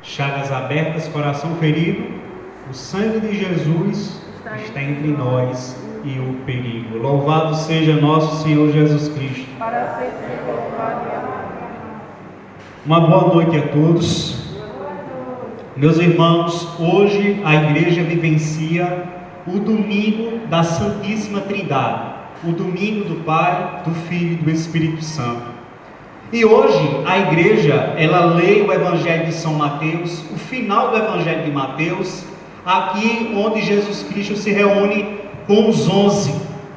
chagas abertas, coração ferido, o sangue de Jesus está entre nós e o perigo. Louvado seja nosso Senhor Jesus Cristo. Para sempre seja louvado e amado. Uma boa noite a todos. Meus irmãos, hoje a igreja vivencia o domingo da Santíssima Trindade, o domingo do Pai, do Filho e do Espírito Santo. E hoje a igreja, ela lê o Evangelho de São Mateus, o final do Evangelho de Mateus, aqui onde Jesus Cristo se reúne com os 11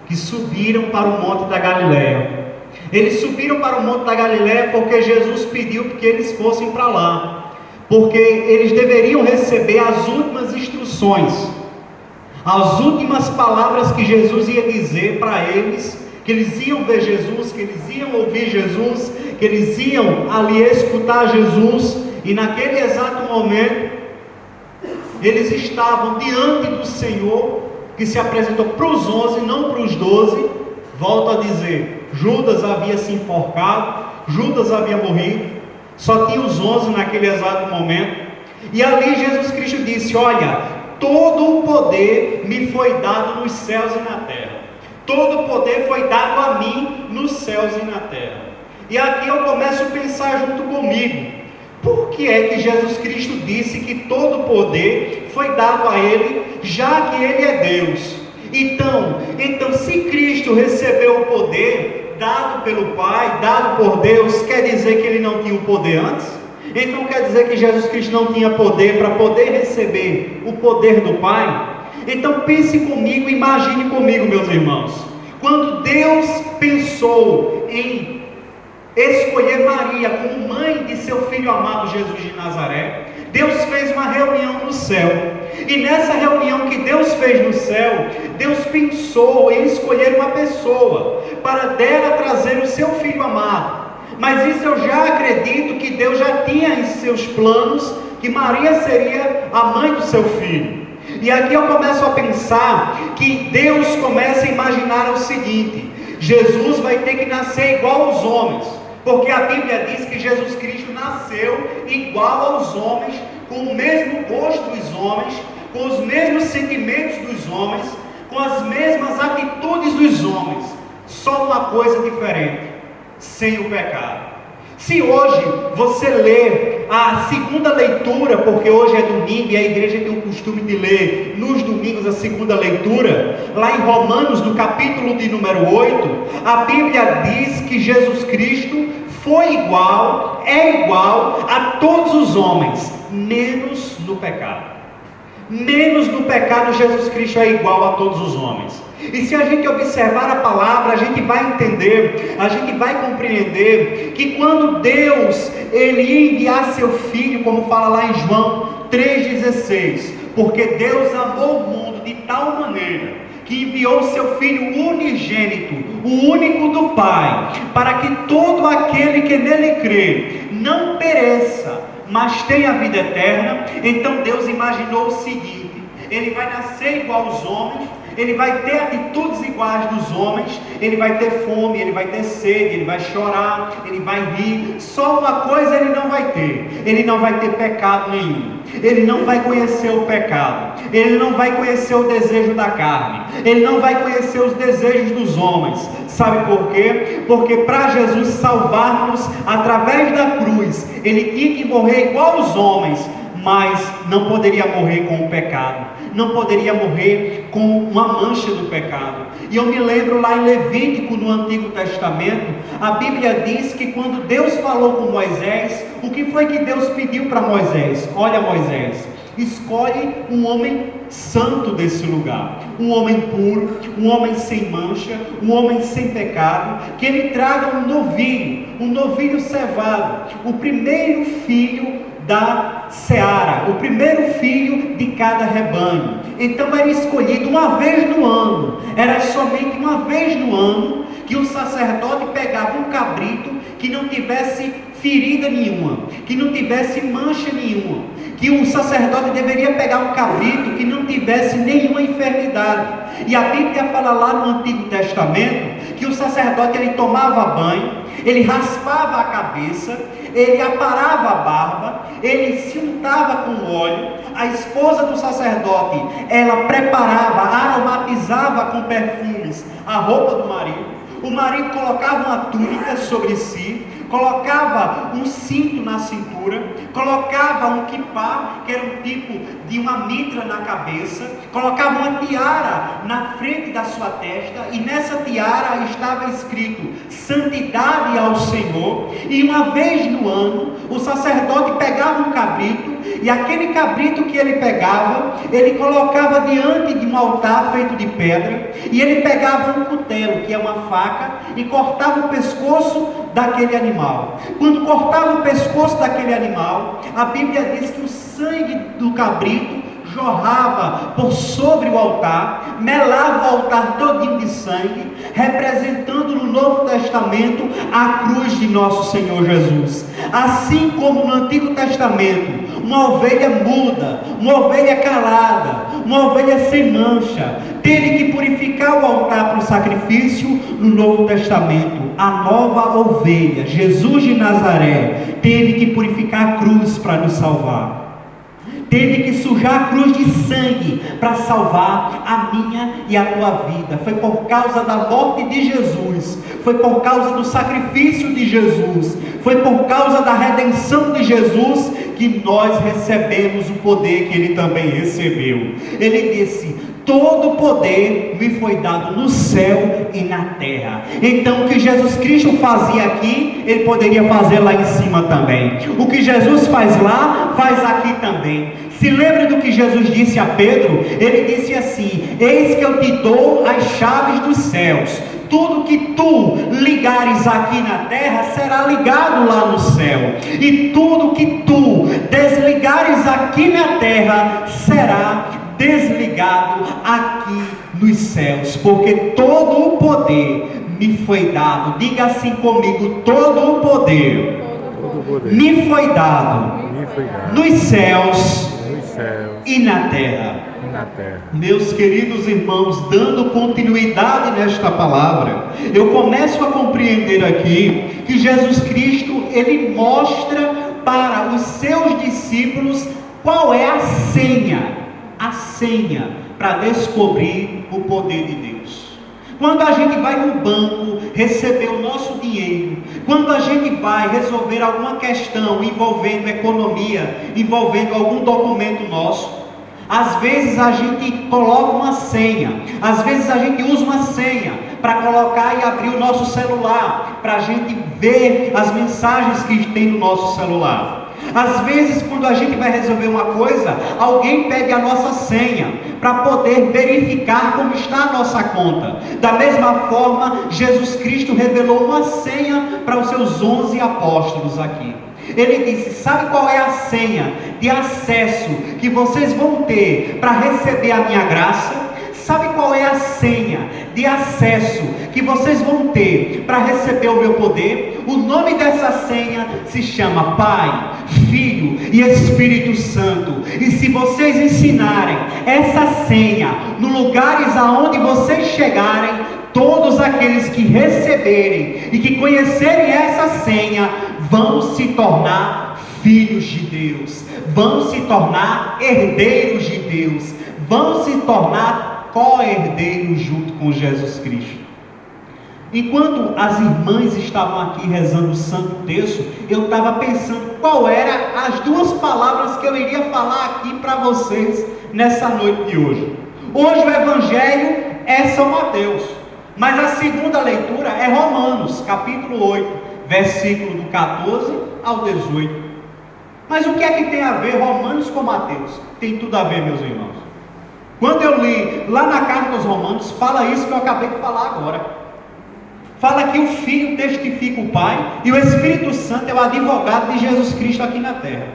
que subiram para o Monte da Galileia. Eles subiram para o Monte da Galileia porque Jesus pediu que eles fossem para lá, porque eles deveriam receber as últimas instruções, as últimas palavras que Jesus ia dizer para eles, que eles iam ver Jesus, que eles iam ouvir Jesus, que eles iam ali escutar Jesus, e naquele exato momento, eles estavam diante do Senhor, que se apresentou para os 11, não para os 12, volto a dizer, Judas havia se enforcado, Judas havia morrido, só tinha os 11 naquele exato momento, e ali Jesus Cristo disse, olha, todo o poder me foi dado nos céus e na terra. Todo o poder foi dado a mim nos céus e na terra. E aqui eu começo a pensar junto comigo. Por que é que Jesus Cristo disse que todo o poder foi dado a Ele, já que Ele é Deus? Então, se Cristo recebeu o poder dado pelo Pai, dado por Deus, quer dizer que Ele não tinha o poder antes? Então quer dizer que Jesus Cristo não tinha poder para poder receber o poder do Pai? Então pense comigo, imagine comigo, meus irmãos, quando Deus pensou em escolher Maria como mãe de seu filho amado Jesus de Nazaré, Deus fez uma reunião no céu, e nessa reunião que Deus fez no céu, Deus pensou em escolher uma pessoa, para dela trazer o seu filho amado, mas isso eu já acredito que Deus já tinha em seus planos, que Maria seria a mãe do seu filho. E aqui eu começo a pensar que Deus começa a imaginar o seguinte: Jesus vai ter que nascer igual aos homens, porque a Bíblia diz que Jesus Cristo nasceu igual aos homens, com o mesmo gosto dos homens, com os mesmos sentimentos dos homens, com as mesmas atitudes dos homens, só uma coisa diferente: sem o pecado. Se hoje você ler a segunda leitura, porque hoje é domingo e a igreja tem o costume de ler nos domingos a segunda leitura, lá em Romanos, no capítulo de número 8, a Bíblia diz que Jesus Cristo foi igual, é igual a todos os homens, menos no pecado. Menos no pecado, Jesus Cristo é igual a todos os homens. E se a gente observar a palavra, a gente vai entender, a gente vai compreender que quando Deus, Ele ia enviar seu Filho, como fala lá em João 3,16, porque Deus amou o mundo de tal maneira, que enviou seu Filho unigênito, o único do Pai, para que todo aquele que nele crê, não pereça, mas tenha a vida eterna. Então Deus imaginou o seguinte: Ele vai nascer igual aos homens, Ele vai ter atitudes iguais dos homens, Ele vai ter fome, Ele vai ter sede, Ele vai chorar, Ele vai rir. Só uma coisa Ele não vai ter: Ele não vai ter pecado nenhum, Ele não vai conhecer o pecado, Ele não vai conhecer o desejo da carne, Ele não vai conhecer os desejos dos homens. Sabe por quê? Porque para Jesus salvar-nos através da cruz, Ele tinha que morrer igual aos homens, mas não poderia morrer com o pecado, não poderia morrer com uma mancha do pecado. E eu me lembro lá em Levítico, no Antigo Testamento, a Bíblia diz que quando Deus falou com Moisés, o que foi que Deus pediu para Moisés? Olha, Moisés, escolhe um homem santo desse lugar, um homem puro, um homem sem mancha, um homem sem pecado, que ele traga um novilho cevado, o primeiro filho da seara, o primeiro filho de cada rebanho. Então era escolhido uma vez no ano, era somente uma vez no ano que o sacerdote pegava um cabrito que não tivesse ferida nenhuma, que não tivesse mancha nenhuma, que o sacerdote deveria pegar um cabrito que não tivesse nenhuma enfermidade. E a Bíblia fala lá no Antigo Testamento que o sacerdote ele tomava banho, ele raspava a cabeça, ele aparava a barba, ele se untava com óleo. A esposa do sacerdote, ela preparava, aromatizava com perfumes a roupa do marido. O marido colocava uma túnica sobre si, colocava um cinto na cintura, colocava um quipá, que era um tipo de uma mitra na cabeça, colocava uma tiara na frente da sua testa, e nessa tiara estava escrito santidade ao Senhor. E uma vez no ano, o sacerdote pegava um cabrito, e aquele cabrito que ele pegava, ele colocava diante de um altar feito de pedra, e ele pegava um cutelo, que é uma faca, e cortava o pescoço daquele animal. Quando cortava o pescoço daquele animal, a Bíblia diz que o sangue do cabrito jorrava por sobre o altar, melava o altar todinho de sangue, representando no Novo Testamento a cruz de nosso Senhor Jesus. Assim como no Antigo Testamento, uma ovelha muda, uma ovelha calada, uma ovelha sem mancha, teve que purificar o altar para o sacrifício. No Novo Testamento, a nova ovelha, Jesus de Nazaré, teve que purificar a cruz para nos salvar. Teve que sujar a cruz de sangue para salvar a minha e a tua vida. Foi por causa da morte de Jesus, foi por causa do sacrifício de Jesus, foi por causa da redenção de Jesus que nós recebemos o poder que ele também recebeu. Ele disse: todo poder me foi dado no céu e na terra. Então o que Jesus Cristo fazia aqui, ele poderia fazer lá em cima também. O que Jesus faz lá, faz aqui também. Se lembre do que Jesus disse a Pedro. Ele disse assim: eis que eu te dou as chaves dos céus. Tudo que tu ligares aqui na terra será ligado lá no céu, e tudo que tu desligares aqui na terra será desligado aqui nos céus, porque todo o poder me foi dado. Diga assim comigo: todo o poder me foi dado nos céus e na terra. Meus queridos irmãos, dando continuidade nesta palavra, eu começo a compreender aqui que Jesus Cristo, ele mostra para os seus discípulos qual é a senha para descobrir o poder de Deus. Quando a gente vai no banco receber o nosso dinheiro, quando a gente vai resolver alguma questão envolvendo economia, envolvendo algum documento nosso, às vezes a gente coloca uma senha, às vezes a gente usa uma senha para colocar e abrir o nosso celular, para a gente ver as mensagens que tem no nosso celular. Às vezes, quando a gente vai resolver uma coisa, alguém pede a nossa senha para poder verificar como está a nossa conta. Da mesma forma, Jesus Cristo revelou uma senha para os seus 11 apóstolos aqui. Ele disse: sabe qual é a senha de acesso que vocês vão ter para receber a minha graça? Sabe qual é a senha de acesso que vocês vão ter para receber o meu poder? O nome dessa senha se chama Pai, Filho e Espírito Santo. E se vocês ensinarem essa senha nos lugares aonde vocês chegarem, todos aqueles que receberem e que conhecerem essa senha vão se tornar filhos de Deus, vão se tornar herdeiros de Deus, vão se tornar co-herdeiros junto com Jesus Cristo. Enquanto as irmãs estavam aqui rezando o Santo Terço, eu estava pensando qual eram as duas palavras que eu iria falar aqui para vocês nessa noite de hoje. Hoje o Evangelho é São Mateus, mas a segunda leitura é Romanos, capítulo 8, versículo do 14 ao 18. Mas o que é que tem a ver Romanos com Mateus? Tem tudo a ver, meus irmãos. Quando eu li lá na carta aos Romanos, fala isso que eu acabei de falar agora. Fala que o Filho testifica o Pai e o Espírito Santo é o advogado de Jesus Cristo aqui na terra.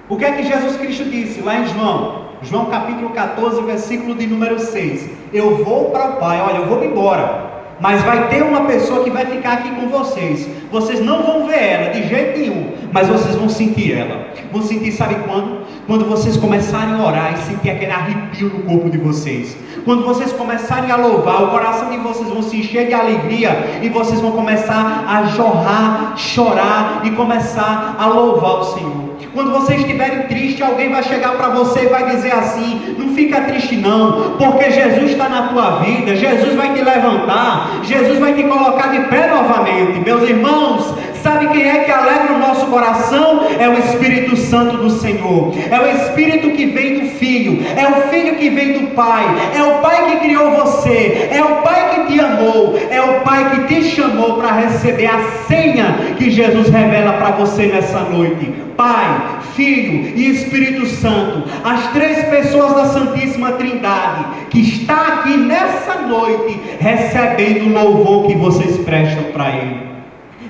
O que é que Jesus Cristo disse lá em João capítulo 14, versículo de número 6? Eu vou para o Pai, olha, eu vou embora, Mas vai ter uma pessoa que vai ficar aqui com vocês. Vocês não vão ver ela de jeito nenhum, mas vocês vão sentir ela. Vão sentir, sabe quando? Quando vocês começarem a orar e sentir aquele arrepio no corpo de vocês. Quando vocês começarem a louvar, o coração de vocês vão se encher de alegria e vocês vão começar a jorrar, chorar e começar a louvar o Senhor. Quando vocês estiverem tristes, alguém vai chegar para você e vai dizer assim: não fica triste não, porque Jesus está na tua vida, Jesus vai te levantar, Jesus vai te colocar de pé novamente. Meus irmãos, sabe quem é que alegra o nosso coração? É o Espírito Santo do Senhor, é o Espírito que vem do Filho, é o Filho que vem do Pai, é o Pai que criou você, é o Pai que te amou, é o Pai que te chamou para receber a senha que Jesus revela para você nessa noite. Pai, Filho e Espírito Santo, as três pessoas da Santíssima Trindade, que está aqui nessa noite, recebendo o louvor que vocês prestam para Ele,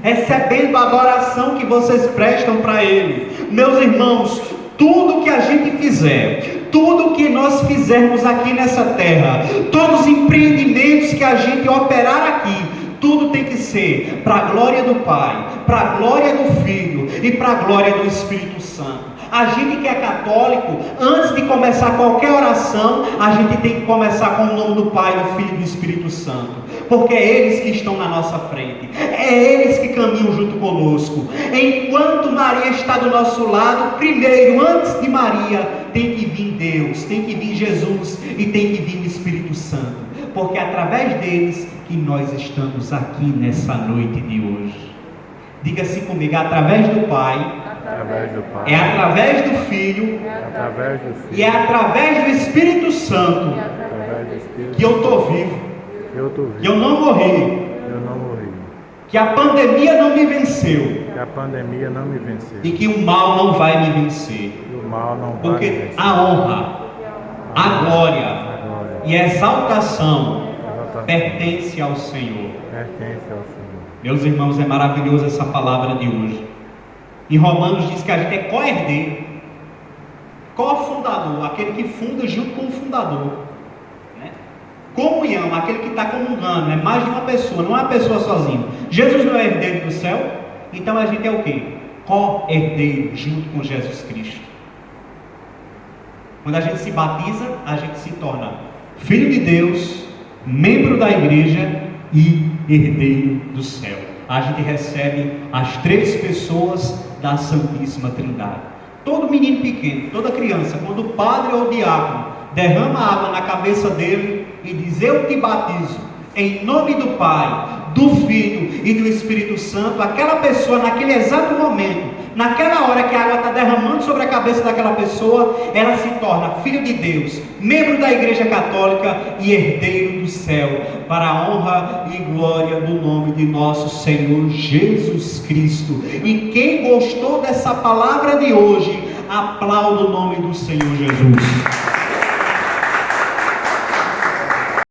recebendo a adoração que vocês prestam para Ele. Meus irmãos, tudo que a gente fizer, tudo que nós fizermos aqui nessa terra, todos os empreendimentos que a gente operar aqui, tudo tem que ser para a glória do Pai, para a glória do Filho e para a glória do Espírito Santo. A gente que é católico, antes de começar qualquer oração, a gente tem que começar com o nome do Pai, do Filho e do Espírito Santo, porque é eles que estão na nossa frente, é eles que caminham junto conosco. Enquanto Maria está do nosso lado, primeiro, antes de Maria, tem que vir Deus, tem que vir Jesus e tem que vir o Espírito Santo, porque é através deles que nós estamos aqui nessa noite de hoje. Diga assim comigo: é através do Pai, é através do Filho, e é através do Espírito Santo que eu estou vivo, que eu não morri, que a pandemia não me venceu, e que o mal não vai me vencer, porque a honra, a glória e a exaltação pertence ao Senhor. Meus irmãos, é maravilhosa essa palavra de hoje. Em Romanos diz que a gente é co-herdeiro, co-fundador, aquele que funda junto com o fundador, né? Comunhão, aquele que está comungando, é mais de uma pessoa, não é uma pessoa sozinha. Jesus não é herdeiro do céu, então a gente é o quê? Co-herdeiro junto com Jesus Cristo. Quando a gente se batiza, a gente se torna filho de Deus, membro da igreja e herdeiro do céu. A gente recebe as três pessoas da Santíssima Trindade. Todo menino pequeno, toda criança, quando o padre ou o diácono derrama água na cabeça dele e diz: eu te batizo em nome do Pai, do Filho e do Espírito Santo, aquela pessoa, naquele exato momento, naquela hora que a água está derramando sobre a cabeça daquela pessoa, ela se torna filho de Deus, membro da Igreja Católica e herdeiro do céu, para a honra e glória do nome de nosso Senhor Jesus Cristo. E quem gostou dessa palavra de hoje, aplauda o nome do Senhor Jesus.